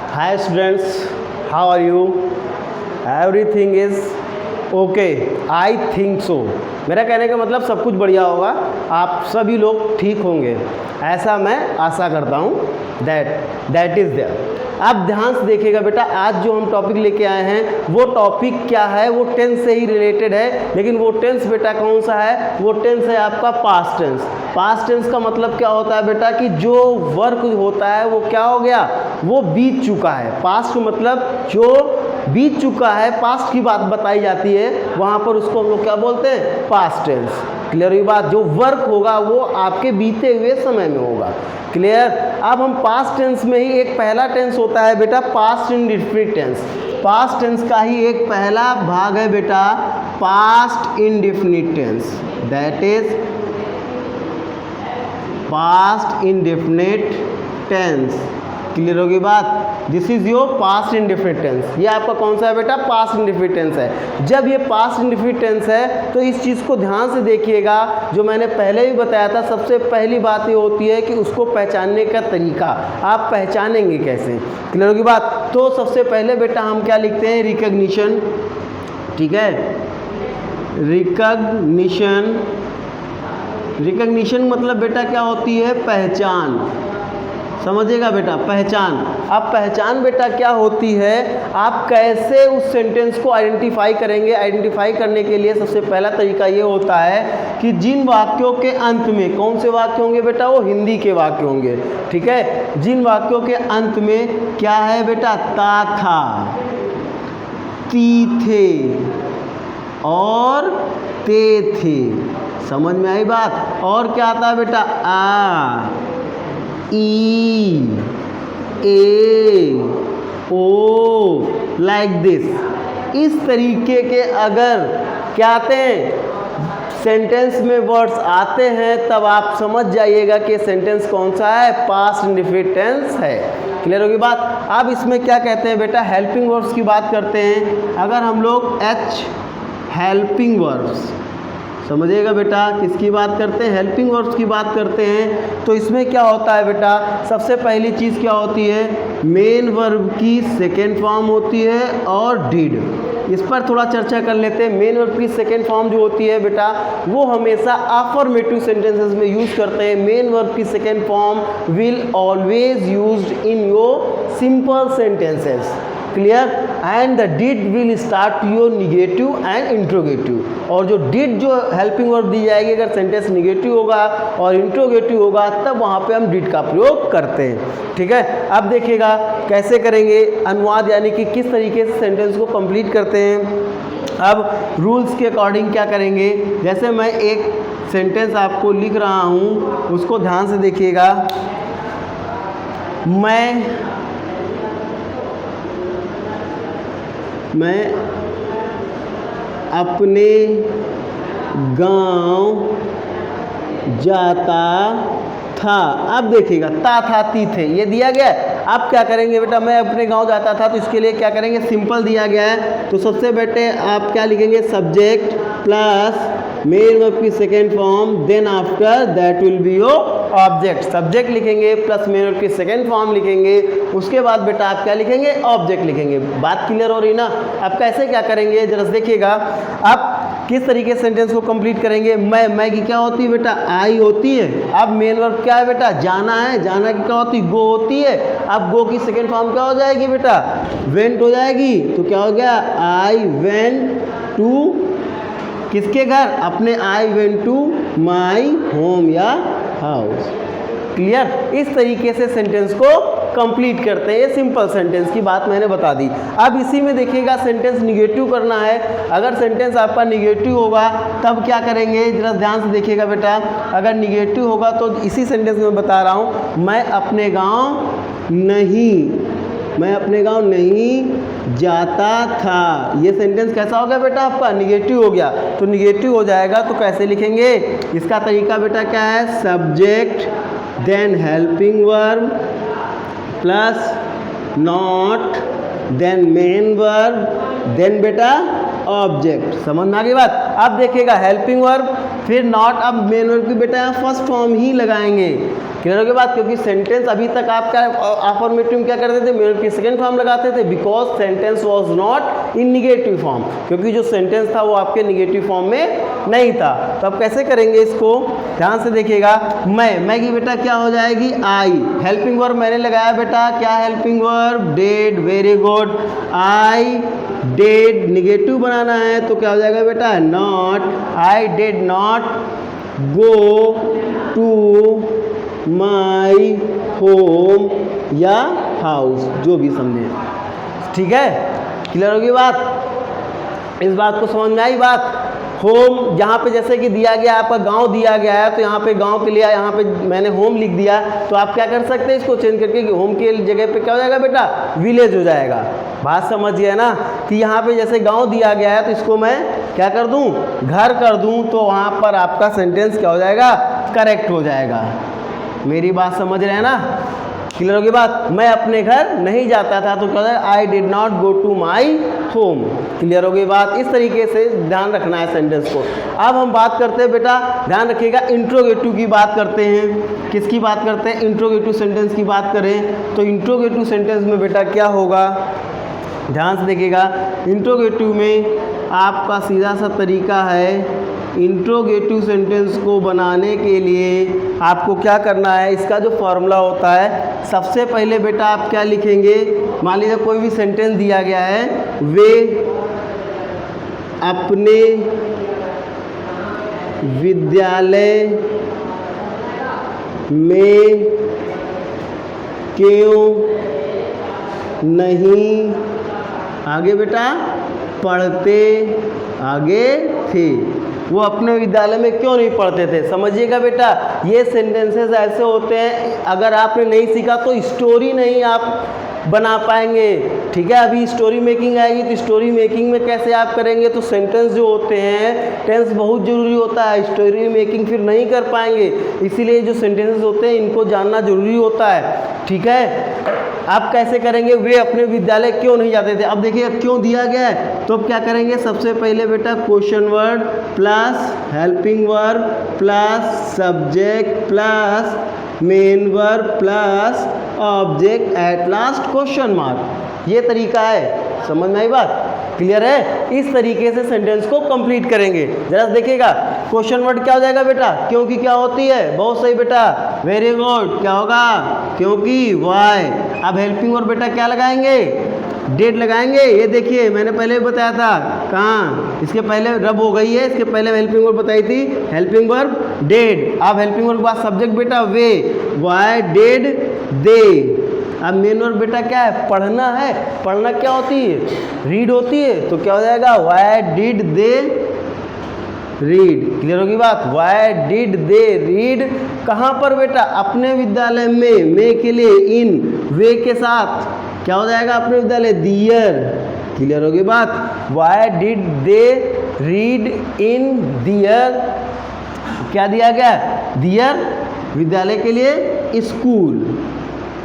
Hi students, how are you? Everything is okay. I think so. मेरा कहने का मतलब सब कुछ बढ़िया होगा, आप सभी लोग ठीक होंगे, ऐसा मैं आशा करता हूँ। That is there. आप ध्यान से देखिएगा बेटा, आज जो हम टॉपिक लेके आए हैं वो टॉपिक क्या है, वो टेंस से ही रिलेटेड है। लेकिन वो टेंस बेटा कौन सा है? वो टेंस है आपका पास्ट टेंस। पास्ट टेंस का मतलब क्या होता है बेटा कि जो वर्क होता है वो क्या हो गया, वो बीत चुका है। पास्ट मतलब जो बीत चुका है, पास्ट की बात बताई जाती है, वहाँ पर उसको हम लोग क्या बोलते हैं? Past tense. क्लियर हुई बात? जो वर्क होगा वो आपके बीते हुए समय में होगा। क्लियर? अब हम पास्ट टेंस में ही एक पहला टेंस होता है बेटा past indefinite tense. Past tense का ही एक पहला भाग है बेटा past indefinite tense, that is past indefinite tense. Clear होगी बात? This is your past indefinite tense. ये आपका कौन सा है बेटा? पास्ट इंडेफिनिट टेंस है। जब ये पास्ट इंडेफिनिट टेंस है तो इस चीज़ को ध्यान से देखिएगा, जो मैंने पहले भी बताया था। सबसे पहली बात ये होती है कि उसको पहचानने का तरीका, आप पहचानेंगे कैसे? क्लियर होगी बात? तो सबसे पहले बेटा हम क्या लिखते हैं? रिकग्निशन। ठीक है, रिकग्निशन। रिकग्निशन मतलब बेटा क्या होती है? पहचान। समझिएगा बेटा, पहचान। अब पहचान बेटा क्या होती है, आप कैसे उस सेंटेंस को आइडेंटिफाई करेंगे? आइडेंटिफाई करने के लिए सबसे पहला तरीका ये होता है कि जिन वाक्यों के अंत में, कौन से वाक्य होंगे बेटा? वो हिंदी के वाक्य होंगे। ठीक है, जिन वाक्यों के अंत में क्या है बेटा? ता था, ती थे और ते थे। समझ में आई बात? और क्या आता है बेटा? आ, ई, ए, ओ, लाइक दिस। इस तरीके के अगर क्या आते हैं सेंटेंस में वर्ड्स आते हैं, तब आप समझ जाइएगा कि सेंटेंस कौन सा है? पास्ट इंडेफिनिट टेंस है। क्लियर होगी बात? अब इसमें क्या कहते हैं बेटा? हेल्पिंग वर्ब्स की बात करते हैं। अगर हम लोग हेल्पिंग वर्ब्स, समझिएगा बेटा, किसकी बात करते हैं? हेल्पिंग वर्ब्स की बात करते हैं। तो इसमें क्या होता है बेटा? सबसे पहली चीज़ क्या होती है? मेन वर्ब की सेकेंड फॉर्म होती है और डिड। इस पर थोड़ा चर्चा कर लेते हैं। मेन वर्ब की सेकेंड फॉर्म जो होती है बेटा, वो हमेशा अफर्मेटिव सेंटेंसेस में यूज़ करते हैं। मेन वर्ब की second form will always used in your simple sentences. Clear? And the did will start your negative and interrogative. और जो डिड जो हेल्पिंग वर्ब दी जाएगी, अगर सेंटेंस निगेटिव होगा और इंट्रोगेटिव होगा, तब वहाँ पे हम डिड का प्रयोग करते हैं। ठीक है, अब देखिएगा कैसे करेंगे अनुवाद, यानी कि किस तरीके से सेंटेंस को कंप्लीट करते हैं। अब रूल्स के अकॉर्डिंग क्या करेंगे? जैसे मैं एक सेंटेंस आपको लिख रहा हूँ, उसको ध्यान से देखिएगा। मैं अपने गांव जाता था। अब देखिएगा, ता था ती थे ये दिया गया है। अब क्या करेंगे बेटा? मैं अपने गांव जाता था, तो इसके लिए क्या करेंगे? सिंपल दिया गया है, तो सबसे बेटे आप क्या लिखेंगे? सब्जेक्ट प्लस मेन वर्ब की second form, then after that will be your object. Subject लिखेंगे प्लस मेन वर्ब की सेकेंड फॉर्म लिखेंगे, उसके बाद बेटा आप क्या लिखेंगे? ऑब्जेक्ट लिखेंगे। बात क्लियर हो रही ना? अब कैसे क्या करेंगे जरा देखिएगा। अब किस तरीके से सेंटेंस को कंप्लीट करेंगे? मैं की क्या होती है बेटा? आई होती है। अब मेन वर्ब क्या है बेटा? जाना है। जाना की क्या होती है? गो होती है। अब गो की सेकेंड फॉर्म क्या हो जाएगी बेटा? वेंट हो जाएगी। तो क्या हो गया? आई वेंट टू किसके घर? अपने। I went to my home या हाउस। क्लियर? इस तरीके से सेंटेंस को कंप्लीट करते हैं। ये सिंपल सेंटेंस की बात मैंने बता दी। अब इसी में देखिएगा, सेंटेंस निगेटिव करना है। अगर सेंटेंस आपका निगेटिव होगा तब क्या करेंगे? जरा ध्यान से देखिएगा बेटा। अगर निगेटिव होगा तो इसी सेंटेंस में बता रहा हूँ, मैं अपने गांव नहीं जाता था। ये सेंटेंस कैसा हो गया बेटा? आपका निगेटिव हो गया। तो निगेटिव हो जाएगा तो कैसे लिखेंगे? इसका तरीका बेटा क्या है? Subject then helping verb plus not then main verb then बेटा ऑब्जेक्ट। समझ में आ गई बात? अब देखिएगा हेल्पिंग वर्ब फिर नॉट, अब मेन वर्ब की बेटा फर्स्ट फॉर्म ही लगाएंगे। क्लियर हो गया बात, क्योंकि सेंटेंस अभी तक आपका अफर्मेटिव क्या करते थे, मेन की सेकंड फॉर्म लगाते थे, because sentence was not in negative form, क्योंकि जो सेंटेंस था वो आपके निगेटिव फॉर्म में नहीं था। तो अब कैसे करेंगे इसको, ध्यान से देखिएगा। मैं की बेटा क्या हो जाएगी, आई। हेल्पिंग वर्ब मैंने लगाया बेटा, क्या helping verb, did, very good. I did negative बनाना है तो क्या हो जाएगा बेटा, not. I did not go to my home या हाउस, जो भी समझे, ठीक है। क्लियर होगी बात, इस बात को समझ में आई बात। होम यहाँ पे जैसे कि दिया गया, आपका गांव दिया गया है, तो यहाँ पे गांव के लिए यहाँ पे मैंने होम लिख दिया, तो आप क्या कर सकते हैं, इसको चेंज करके कि होम के जगह पे क्या हो जाएगा बेटा, विलेज हो जाएगा। बात समझ गया ना, कि यहाँ पे जैसे गांव दिया गया है तो इसको मैं क्या कर दूँ, घर कर दूँ, तो वहाँ पर आपका सेंटेंस क्या हो जाएगा, करेक्ट हो जाएगा। मेरी बात समझ रहे हैं ना, क्लियर होगी बात। मैं अपने घर नहीं जाता था तो क्या होगा, I did not go to my home. Clear होगी बात। इस तरीके से ध्यान रखना है सेंटेंस को। अब हम बात करते हैं बेटा, ध्यान रखिएगा, इंट्रोगेटिव की बात करते हैं। किसकी बात करते हैं, इंट्रोगेटिव सेंटेंस की बात करें तो इंट्रोगेटिव सेंटेंस में बेटा क्या होगा, ध्यान से देखिएगा। इंट्रोगेटिव में आपका सीधा सा तरीका है, इंट्रोगेटिव सेंटेंस को बनाने के लिए आपको क्या करना है, इसका जो फॉर्मूला होता है, सबसे पहले बेटा आप क्या लिखेंगे, मान लीजिए कोई भी सेंटेंस दिया गया है, वे अपने विद्यालय में क्यों नहीं आगे बेटा पढ़ते आगे थे, वो अपने विद्यालय में क्यों नहीं पढ़ते थे। समझिएगा बेटा, ये सेंटेंसेस ऐसे होते हैं, अगर आपने नहीं सीखा तो स्टोरी नहीं आप बना पाएंगे, ठीक है। अभी स्टोरी मेकिंग आएगी तो स्टोरी मेकिंग में कैसे आप करेंगे, तो सेंटेंस जो होते हैं, टेंस बहुत ज़रूरी होता है, स्टोरी मेकिंग फिर नहीं कर पाएंगे, इसीलिए जो सेंटेंसेस होते हैं इनको जानना ज़रूरी होता है, ठीक है। आप कैसे करेंगे, वे अपने विद्यालय क्यों नहीं जाते थे। अब देखिए क्यों दिया गया है, तो अब क्या करेंगे, सबसे पहले बेटा question word plus helping verb plus subject plus main verb plus object at last question mark. ये तरीका है, समझ में आई बात, क्लियर है। इस तरीके से सेंटेंस को कंप्लीट करेंगे। जरा देखिएगा, क्वेश्चन वर्ड क्या हो जाएगा बेटा, क्योंकि क्या होती है, बहुत सही बेटा, वेरी गुड, क्या होगा, क्योंकि वाई। अब हेल्पिंग वर्ब बेटा क्या लगाएंगे, डेड लगाएंगे। ये देखिए मैंने पहले बताया था, कहाँ, इसके पहले रब हो गई है, इसके पहले हेल्पिंग वर्ब बताई थी, हेल्पिंग वर्ब डेड। अब हेल्पिंग वर्ब के बाद सब्जेक्ट बेटा वे, वाई डेड दे। अब मेन वर्ब बेटा क्या है, पढ़ना है। पढ़ना क्या होती है, रीड होती है, तो क्या हो जाएगा, why did they read. Clear होगी बात, वाई डिड दे रीड। कहाँ पर बेटा, अपने विद्यालय में के लिए इन, वे के साथ क्या हो जाएगा, अपने विद्यालय दियर। क्लियर होगी बात, why did they read in there, क्या दिया गया, दियर विद्यालय के लिए स्कूल।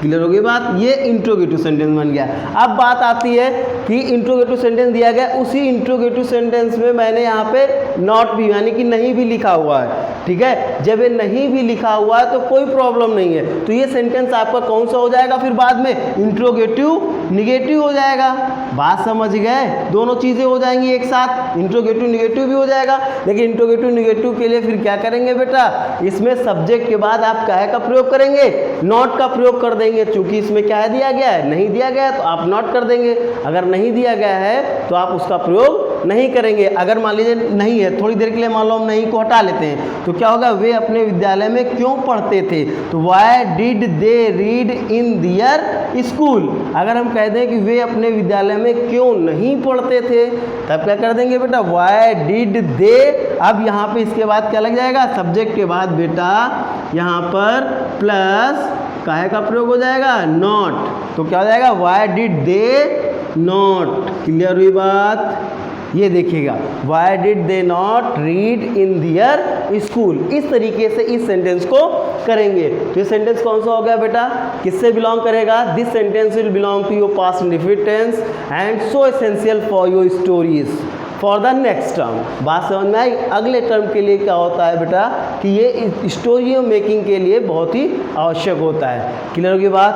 क्लियर होगी बात, ये इंट्रोगेटिव सेंटेंस बन गया। अब बात आती है कि इंट्रोगेटिव सेंटेंस दिया गया, उसी इंट्रोगेटिव सेंटेंस में मैंने यहाँ पे नॉट भी यानी कि नहीं भी लिखा हुआ है, ठीक है। जब ये नहीं भी लिखा हुआ है तो कोई प्रॉब्लम नहीं है, तो ये सेंटेंस आपका कौन सा हो जाएगा, फिर बाद में इंट्रोगेटिव निगेटिव हो जाएगा। बात समझ गए, दोनों चीज़ें हो जाएंगी एक साथ, इंट्रोगेटिव निगेटिव भी हो जाएगा। लेकिन इंट्रोगेटिव निगेटिव के लिए फिर क्या करेंगे बेटा, इसमें सब्जेक्ट के बाद आप क्या का प्रयोग करेंगे, नॉट का प्रयोग कर देंगे। चूंकि इसमें क्या दिया गया है, नहीं दिया गया है, तो आप नॉट कर देंगे। अगर नहीं दिया गया है तो आप उसका प्रयोग नहीं करेंगे। अगर मान लीजिए नहीं है, थोड़ी देर के लिए मान लो हम नहीं को हटा लेते हैं, तो क्या होगा, वे अपने विद्यालय में क्यों पढ़ते थे, तो why did they read in their school. अगर हम कह दें कि वे अपने विद्यालय में क्यों नहीं पढ़ते थे, तब क्या कर देंगे बेटा, वाई डिड दे। अब यहाँ पे इसके बाद क्या लग जाएगा, सब्जेक्ट के बाद बेटा यहाँ पर प्लस काहे का प्रयोग हो जाएगा, नॉट। तो क्या हो जाएगा, why did they not. Clear हुई बात, ये देखिएगा, why did they not read in their school. इस तरीके से इस सेंटेंस को करेंगे। तो ये सेंटेंस कौन सा हो गया बेटा, किससे बिलोंग करेगा, this sentence will belong to your past indefinite tense and so essential for your stories, for the next term. बात समझ में आई? अगले टर्म के लिए क्या होता है बेटा कि ये स्टोरी मेकिंग के लिए बहुत ही आवश्यक होता है। क्लियर होगी बात?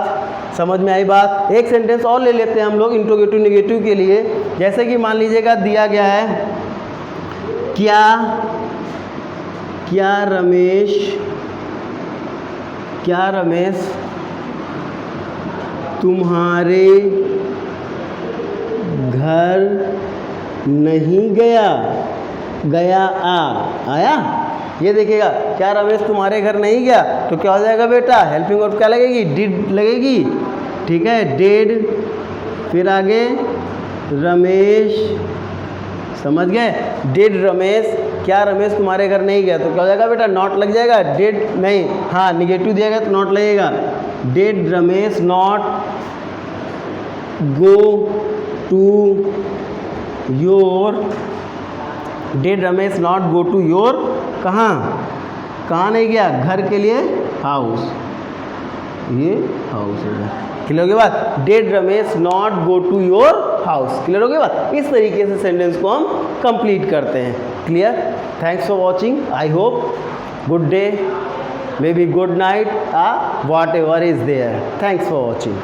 समझ में आई बात? एक सेंटेंस और ले लेते हैं हम लोग इंट्रोगेटिव नेगेटिव के लिए। जैसे कि मान लीजिएगा दिया गया है, क्या रमेश तुम्हारे घर नहीं गया आया। ये देखिएगा, क्या रमेश तुम्हारे घर नहीं गया, तो क्या हो जाएगा बेटा, हेल्पिंग वर्ब क्या लगेगी, डिड लगेगी। ठीक है, डिड, फिर आगे रमेश, समझ गए, डिड रमेश, क्या रमेश तुम्हारे घर नहीं गया, तो क्या हो जाएगा बेटा, नॉट लग जाएगा। डिड नहीं, हाँ निगेटिव दिया गया तो नॉट लगेगा। Did Ramesh not go to your, did Ramesh not go to your, कहाँ नहीं गया, घर के लिए हाउस, ये हाउस है। क्लियर हो गई बात? Did Ramesh not go to your house. Clear हो गई बात? इस तरीके से सेंटेंस को हम कंप्लीट करते हैं। Clear? Thanks for watching. I hope good day, maybe good night, whatever is there. Thanks for watching.